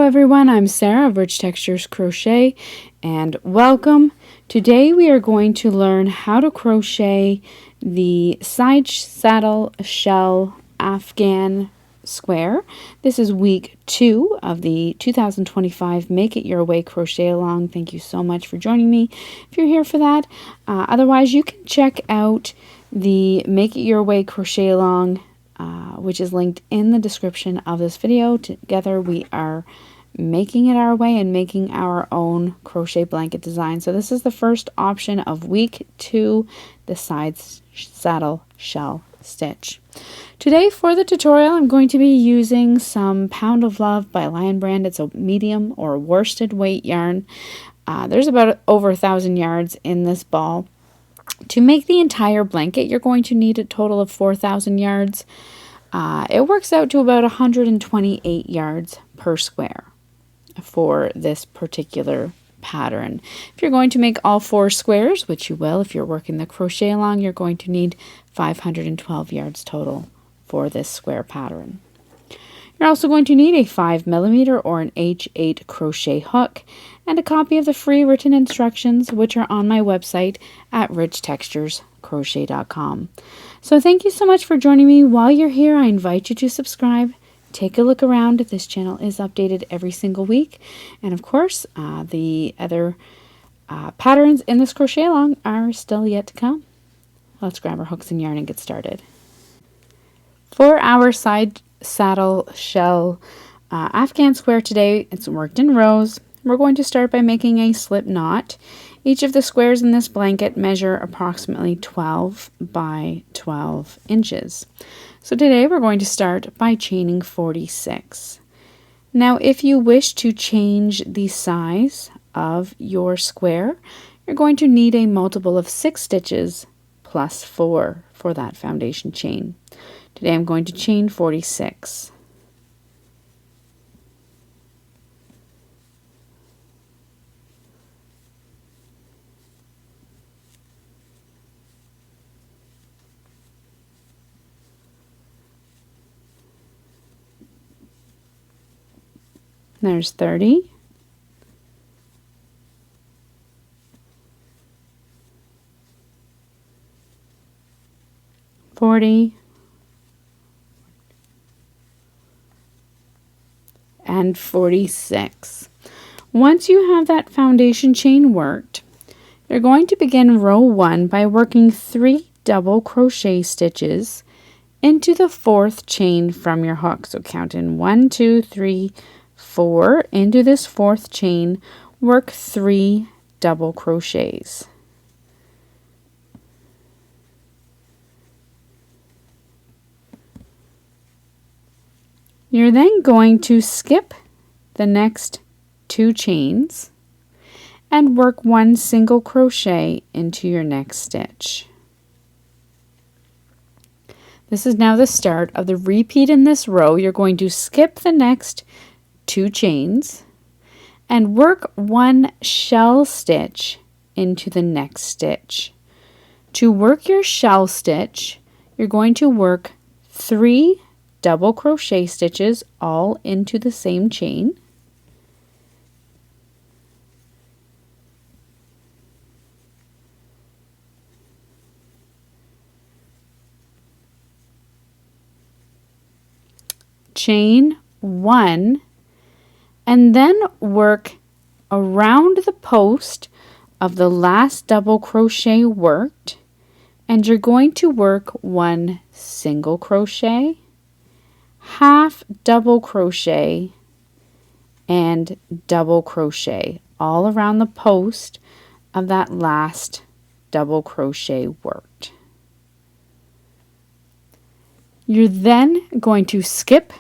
everyone, I'm Sarah of Rich Textures Crochet and welcome. Today we are going to learn how to crochet the Sidesaddle Shell Afghan Square. This is week 2 of the 2025 Make It Your Way Crochet Along. Thank you so much for joining me if you're here for that. Otherwise, you can check out the Make It Your Way Crochet Along which is linked in the description of this video. Together we are making it our way and making our own crochet blanket design. So this is the first option of week 2, the Sidesaddle Shell stitch. Today for the tutorial I'm going to be using some Pound of Love by Lion Brand. It's a medium or worsted weight yarn. There's about over 1,000 yards in this ball. To make the entire blanket, you're going to need a total of 4,000 yards. It works out to about 128 yards per square for this particular pattern. If you're going to make all 4 squares, which you will if you're working the crochet along, you're going to need 512 yards total for this square pattern. You're also going to need a 5mm or an H8 crochet hook and a copy of the free written instructions, which are on my website at richtexturescrochet.com. So thank you so much for joining me. While you're here, I invite you to subscribe. Take a look around. This channel is updated every single week. And of course, the other patterns in this crochet along are still yet to come. Let's grab our hooks and yarn and get started. For our Sidesaddle Shell Afghan Square today, it's worked in rows. We're going to start by making a slip knot. Each of the squares in this blanket measure approximately 12 by 12 inches. So today we're going to start by chaining 46. Now if you wish to change the size of your square, you're going to need a multiple of 6 stitches plus 4 for that foundation chain. Today I'm going to chain 46. There's 30. And 46. Once you have that foundation chain worked, you're going to begin row 1 by working 3 double crochet stitches into the 4th chain from your hook. So count in 1, 2, 3, 4. Into this 4th chain, work 3 double crochets. You're then going to skip the next 2 chains and work 1 single crochet into your next stitch. This is now the start of the repeat in this row. You're going to skip the next 2 chains and work 1 shell stitch into the next stitch. To work your shell stitch, you're going to work 3 double crochet stitches all into the same chain. Chain 1 and then work around the post of the last double crochet worked, and you're going to work 1 single crochet, half double crochet, and double crochet all around the post of that last double crochet worked. You're then going to skip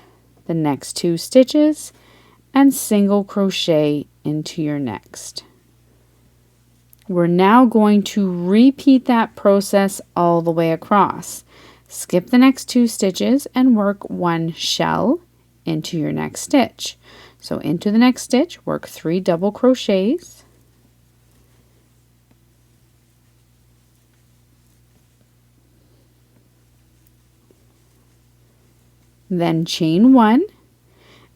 the next 2 stitches and single crochet into your next. We're now going to repeat that process all the way across. Skip the next 2 stitches and work 1 shell into your next stitch. So into the next stitch, work 3 double crochets, then chain 1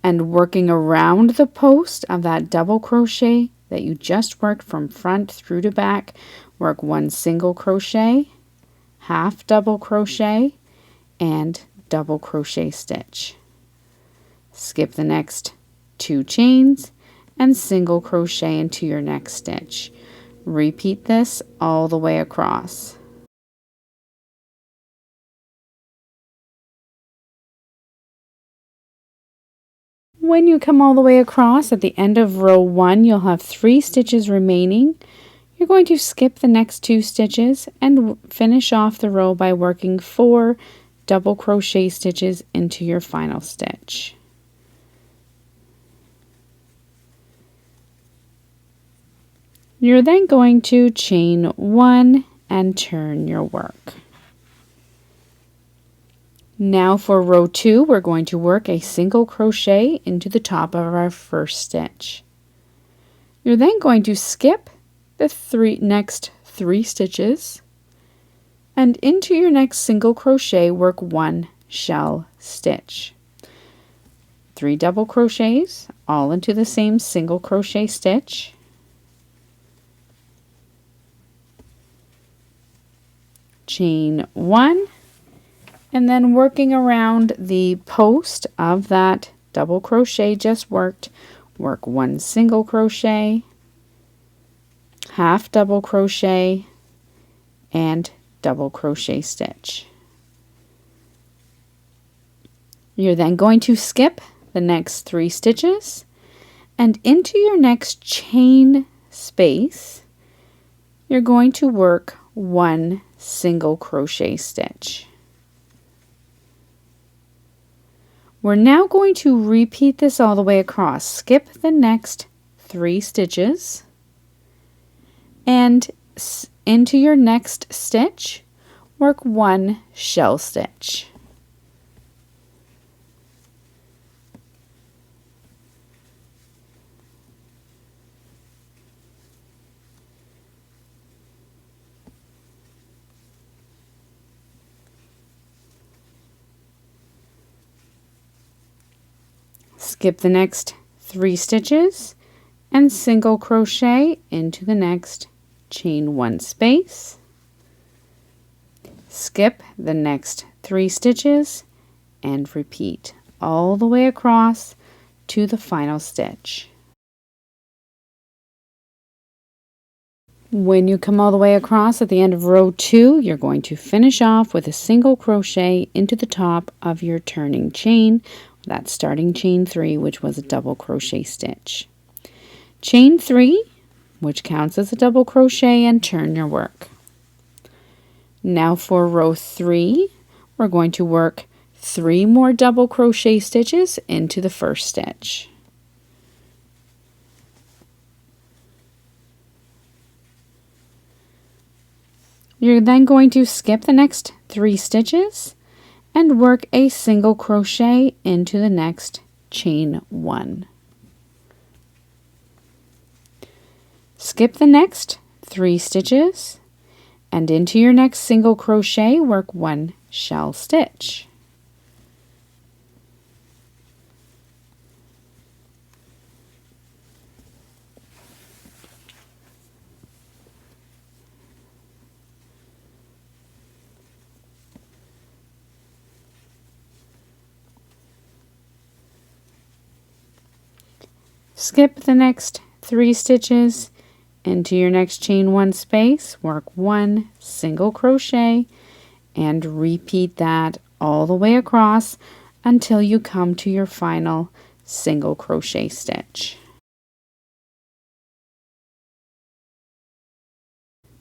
and working around the post of that double crochet that you just worked from front through to back, work 1 single crochet, half double crochet, and double crochet stitch. Skip the next 2 chains and single crochet into your next stitch. Repeat this all the way across. When you come all the way across, at the end of row 1, you'll have 3 stitches remaining. You're going to skip the next 2 stitches and finish off the row by working 4 double crochet stitches into your final stitch. You're then going to chain 1 and turn your work. Now for row 2, we're going to work a single crochet into the top of our first stitch. You're then going to skip the next 3 stitches and into your next single crochet work 1 shell stitch. 3 double crochets all into the same single crochet stitch. Chain 1, and then working around the post of that double crochet just worked, work 1 single crochet, half double crochet, and double crochet stitch. You're then going to skip the next 3 stitches and into your next chain space you're going to work 1 single crochet stitch. We're now going to repeat this all the way across. Skip the next 3 stitches and into your next stitch work 1 shell stitch. Skip the next 3 stitches and single crochet into the next chain 1 space. Skip the next 3 stitches and repeat all the way across to the final stitch. When you come all the way across at the end of row 2, you're going to finish off with a single crochet into the top of your turning chain. That's starting chain 3, which was a double crochet stitch. Chain 3, which counts as a double crochet, and turn your work. Now for row 3, we're going to work 3 more double crochet stitches into the first stitch. You're then going to skip the next 3 stitches and work a single crochet into the next chain 1. Skip the next 3 stitches and into your next single crochet work 1 shell stitch. Skip the next 3 stitches into your next chain 1 space, work 1 single crochet, and repeat that all the way across until you come to your final single crochet stitch.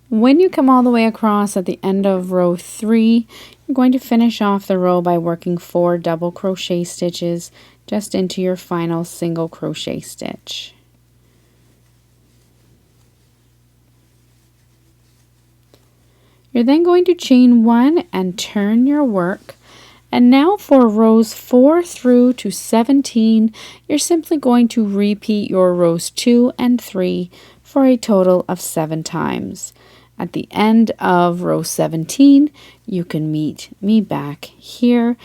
When you come all the way across at the end of row 3, you're going to finish off the row by working 4 double crochet stitches just into your final single crochet stitch. You're then going to chain 1 and turn your work. And now for rows 4 through to 17, you're simply going to repeat your rows 2 and 3 for a total of 7 times. At the end of row 17, you can meet me back here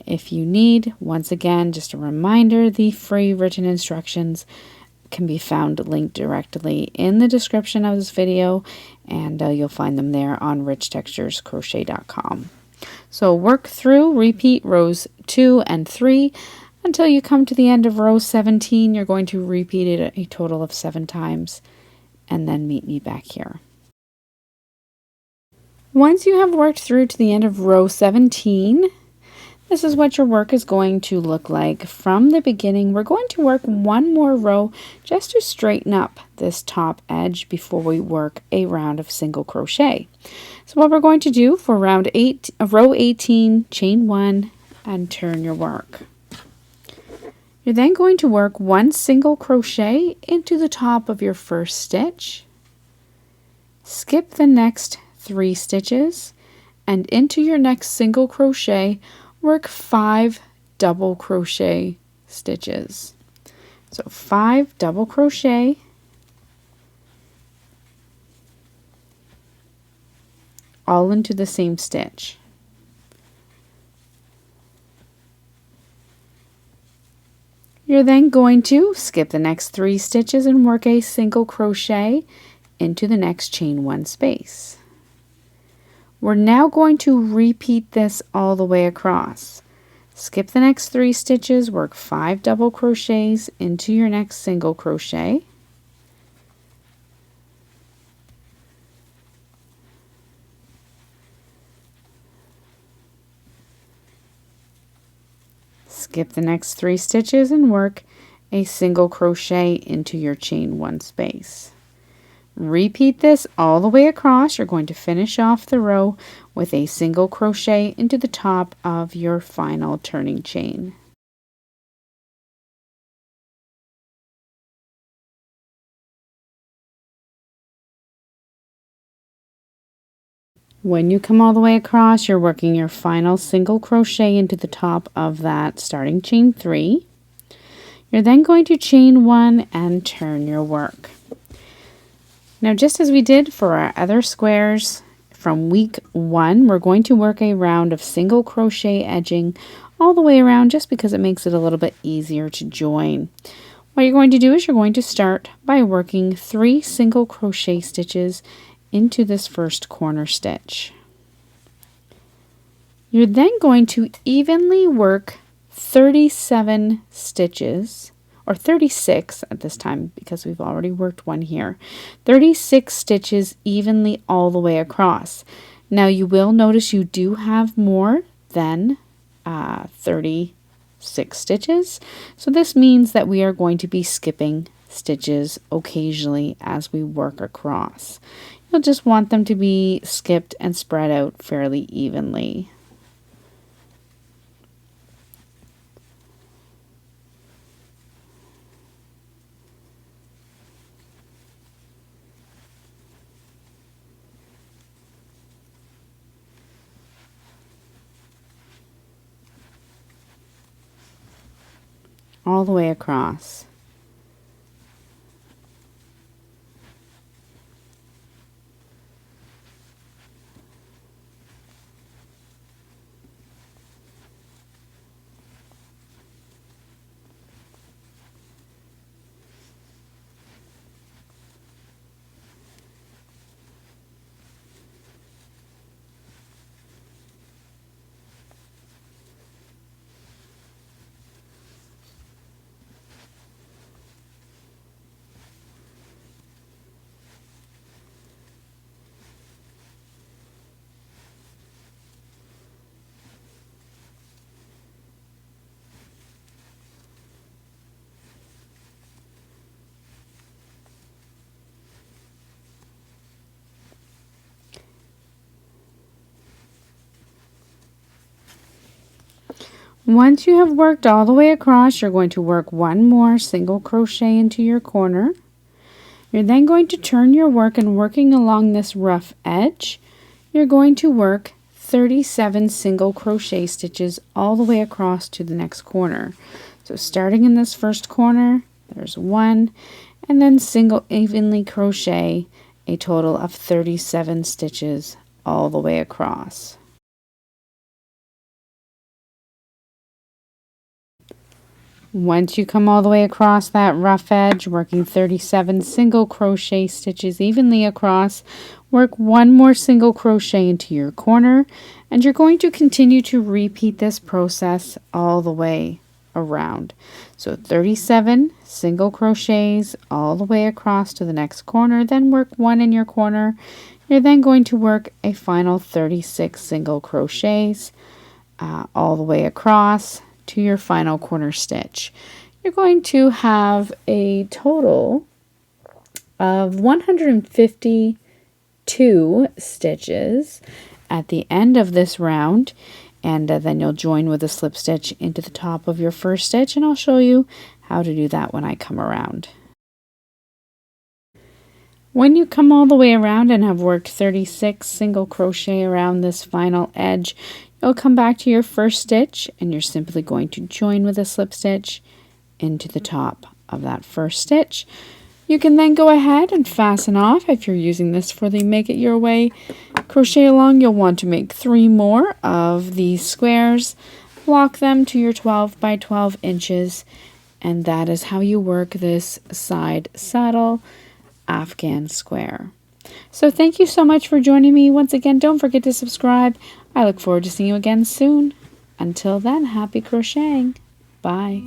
If you need, once again, just a reminder, the free written instructions can be found linked directly in the description of this video, and you'll find them there on richtexturescrochet.com. So work through, repeat rows 2 and 3 until you come to the end of row 17. You're going to repeat it a total of 7 times, and then meet me back here. Once you have worked through to the end of row 17, this is what your work is going to look like. From the beginning, we're going to work one more row just to straighten up this top edge before we work a round of single crochet. So what we're going to do for row 18, chain 1 and turn your work. You're then going to work 1 single crochet into the top of your first stitch, skip the next 3 stitches, and into your next single crochet work 5 double crochet stitches. So 5 double crochet, all into the same stitch. You're then going to skip the next 3 stitches and work a single crochet into the next chain 1 space. We're now going to repeat this all the way across. Skip the next 3 stitches, work 5 double crochets into your next single crochet. Skip the next 3 stitches and work a single crochet into your chain 1 space. Repeat this all the way across. You're going to finish off the row with a single crochet into the top of your final turning chain. When you come all the way across, you're working your final single crochet into the top of that starting chain 3. You're then going to chain 1 and turn your work. Now, just as we did for our other squares from week 1, we're going to work a round of single crochet edging all the way around just because it makes it a little bit easier to join. What you're going to do is you're going to start by working 3 single crochet stitches into this first corner stitch. You're then going to evenly work 37 stitches, or 36 at this time because we've already worked 1 here. 36 stitches evenly all the way across. Now you will notice you do have more than 36 stitches. So this means that we are going to be skipping stitches occasionally as we work across. You'll just want them to be skipped and spread out fairly evenly. All the way across. Once you have worked all the way across, you're going to work 1 more single crochet into your corner. You're then going to turn your work, and working along this rough edge, you're going to work 37 single crochet stitches all the way across to the next corner. So starting in this first corner, there's 1, and then single evenly crochet a total of 37 stitches all the way across. Once you come all the way across that rough edge, working 37 single crochet stitches evenly across, work one more single crochet into your corner, and you're going to continue to repeat this process all the way around. So 37 single crochets all the way across to the next corner, then work one in your corner. You're then going to work a final 36 single crochets all the way across to your final corner stitch. You're going to have a total of 152 stitches at the end of this round, and then you'll join with a slip stitch into the top of your first stitch, and I'll show you how to do that when I come around. When you come all the way around and have worked 36 single crochet around this final edge, you'll come back to your first stitch and you're simply going to join with a slip stitch into the top of that first stitch. You can then go ahead and fasten off. If you're using this for the Make It Your Way crochet along, you'll want to make 3 more of these squares, block them to your 12 by 12 inches, and that is how you work this side saddle Afghan square. So thank you so much for joining me. Once again, don't forget to subscribe. I look forward to seeing you again soon. Until then, happy crocheting. Bye.